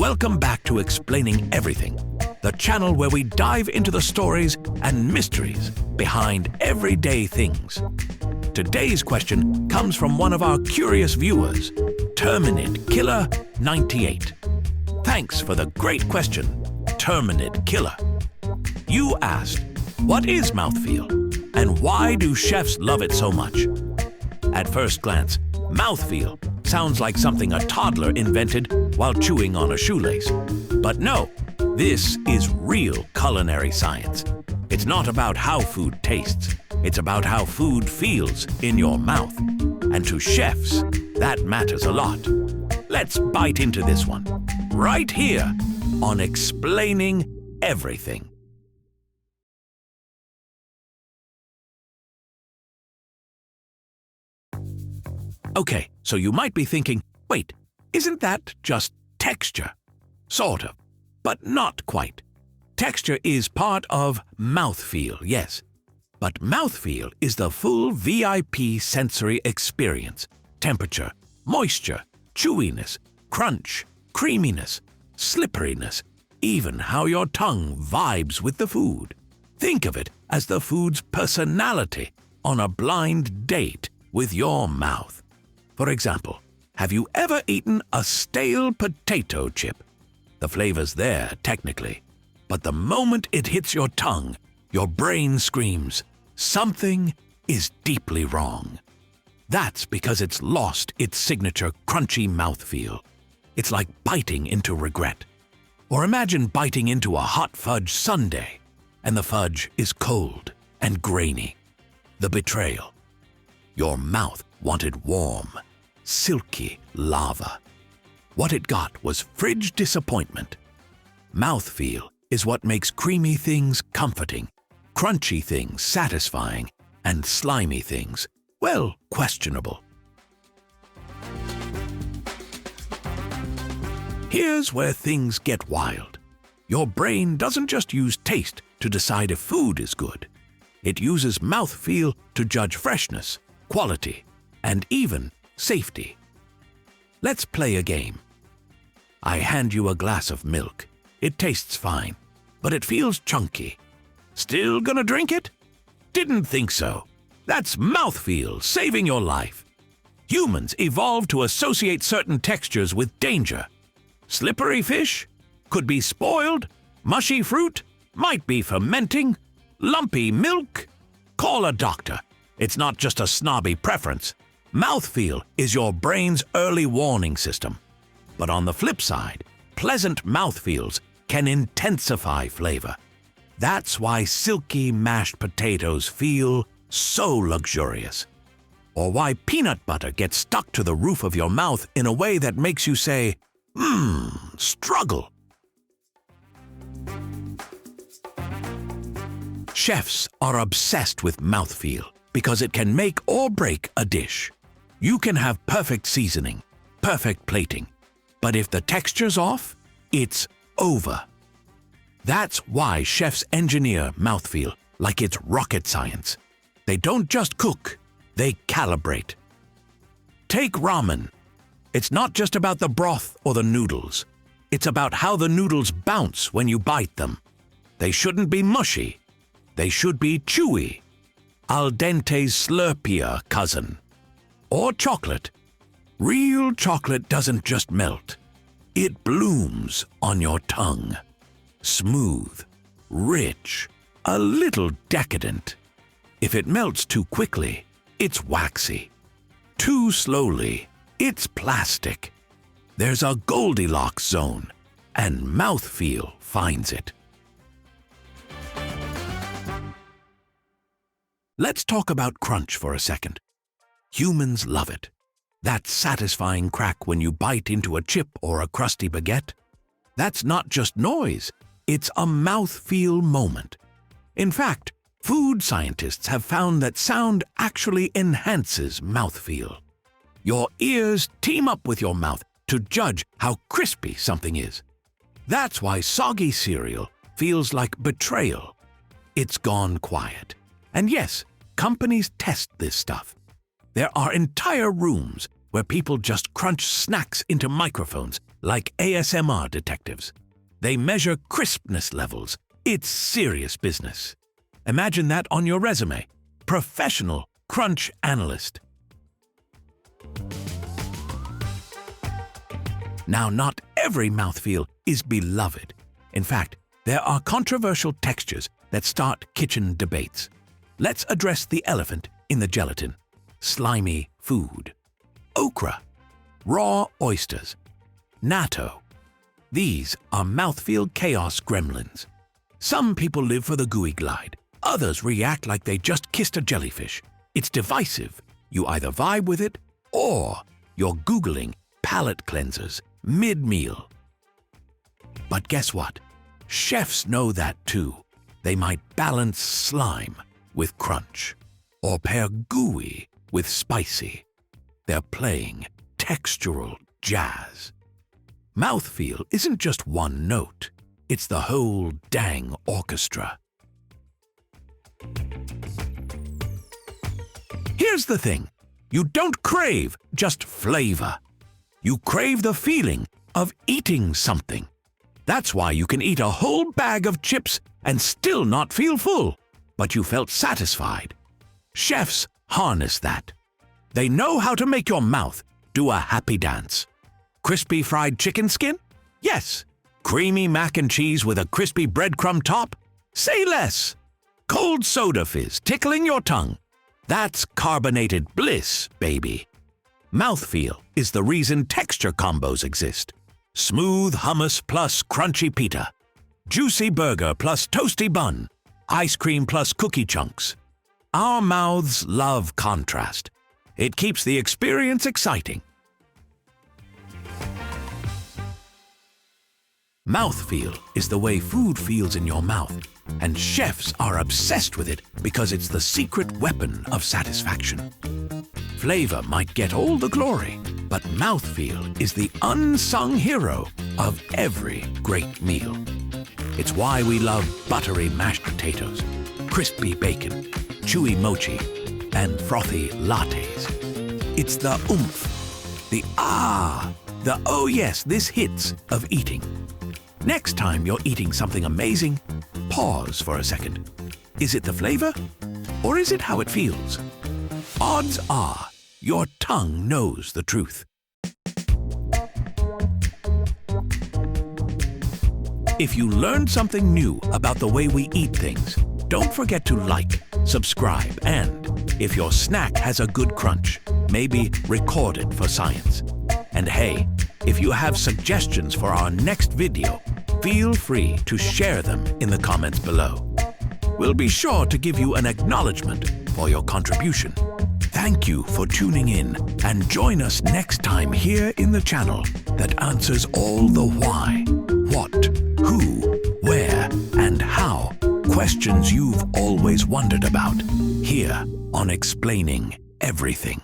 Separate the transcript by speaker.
Speaker 1: Welcome back to Explaining Everything, the channel where we dive into the stories and mysteries behind everyday things. Today's question comes from one of our curious viewers, Terminid Killer 98. Thanks for the great question, Terminid Killer. You asked, what is mouthfeel, and why do chefs love it so much? At first glance, mouthfeel sounds like something a toddler invented while chewing on a shoelace. But no, this is real culinary science. It's not about how food tastes. It's about how food feels in your mouth. And to chefs, that matters a lot. Let's bite into this one, right here on Explaining Everything. Okay, so you might be thinking, wait, isn't that just texture? Sort of, but not quite. Texture is part of mouthfeel, yes. But mouthfeel is the full VIP sensory experience. Temperature, moisture, chewiness, crunch, creaminess, slipperiness, even how your tongue vibes with the food. Think of it as the food's personality on a blind date with your mouth. For example, have you ever eaten a stale potato chip? The flavor's there, technically, but the moment it hits your tongue, your brain screams, something is deeply wrong. That's because it's lost its signature crunchy mouthfeel. It's like biting into regret. Or imagine biting into a hot fudge sundae, and the fudge is cold and grainy. The betrayal. Your mouth wanted warm, silky lava. What it got was fridge disappointment. Mouthfeel is what makes creamy things comforting, crunchy things satisfying, and slimy things, well, questionable. Here's where things get wild. Your brain doesn't just use taste to decide if food is good. It uses mouthfeel to judge freshness, quality, and even safety. Let's play a game. I hand you a glass of milk. It tastes fine, but it feels chunky. Still gonna drink it? Didn't think so. That's mouthfeel saving your life. Humans evolved to associate certain textures with danger. Slippery fish? Could be spoiled. Mushy fruit? Might be fermenting. Lumpy milk? Call a doctor. It's not just a snobby preference. Mouthfeel is your brain's early warning system. But on the flip side, pleasant mouthfeels can intensify flavor. That's why silky mashed potatoes feel so luxurious. Or why peanut butter gets stuck to the roof of your mouth in a way that makes you say, struggle. Chefs are obsessed with mouthfeel because it can make or break a dish. You can have perfect seasoning, perfect plating, but if the texture's off, it's over. That's why chefs engineer mouthfeel like it's rocket science. They don't just cook, they calibrate. Take ramen. It's not just about the broth or the noodles. It's about how the noodles bounce when you bite them. They shouldn't be mushy. They should be chewy. Al dente's slurpier cousin. Or chocolate. Real chocolate doesn't just melt. It blooms on your tongue. Smooth, rich, a little decadent. If it melts too quickly, it's waxy. Too slowly, it's plastic. There's a Goldilocks zone, and mouthfeel finds it. Let's talk about crunch for a second. Humans love it. That satisfying crack when you bite into a chip or a crusty baguette. That's not just noise, it's a mouthfeel moment. In fact, food scientists have found that sound actually enhances mouthfeel. Your ears team up with your mouth to judge how crispy something is. That's why soggy cereal feels like betrayal. It's gone quiet. And yes, companies test this stuff. There are entire rooms where people just crunch snacks into microphones like ASMR detectives. They measure crispness levels. It's serious business. Imagine that on your resume. Professional crunch analyst. Now, not every mouthfeel is beloved. In fact, there are controversial textures that start kitchen debates. Let's address the elephant in the gelatin. Slimy food. Okra. Raw oysters. Natto. These are mouthfeel chaos gremlins. Some people live for the gooey glide. Others react like they just kissed a jellyfish. It's divisive. You either vibe with it or you're Googling palate cleansers mid-meal. But guess what? Chefs know that too. They might balance slime with crunch or pair gooey with spicy. They're playing textural jazz. Mouthfeel isn't just one note. It's the whole dang orchestra. Here's the thing. You don't crave just flavor. You crave the feeling of eating something. That's why you can eat a whole bag of chips and still not feel full, but you felt satisfied. Chefs harness that. They know how to make your mouth do a happy dance. Crispy fried chicken skin? Yes. Creamy mac and cheese with a crispy breadcrumb top? Say less. Cold soda fizz tickling your tongue? That's carbonated bliss, baby. Mouthfeel is the reason texture combos exist. Smooth hummus plus crunchy pita. Juicy burger plus toasty bun. Ice cream plus cookie chunks. Our mouths love contrast. It keeps the experience exciting. Mouthfeel is the way food feels in your mouth, and chefs are obsessed with it because it's the secret weapon of satisfaction. Flavor might get all the glory, but mouthfeel is the unsung hero of every great meal. It's why we love buttery mashed potatoes, crispy bacon, chewy mochi, and frothy lattes. It's the oomph, the oh yes, this hits of eating. Next time you're eating something amazing, pause for a second. Is it the flavor? Or is it how it feels? Odds are your tongue knows the truth. If you learned something new about the way we eat things, don't forget to like, subscribe, and if your snack has a good crunch, maybe record it for science. And hey, if you have suggestions for our next video, feel free to share them in the comments below. We'll be sure to give you an acknowledgement for your contribution. Thank you for tuning in, and join us next time here in the channel that answers all the why, what, who, where, and how questions you've always wondered about, here on Explaining Everything.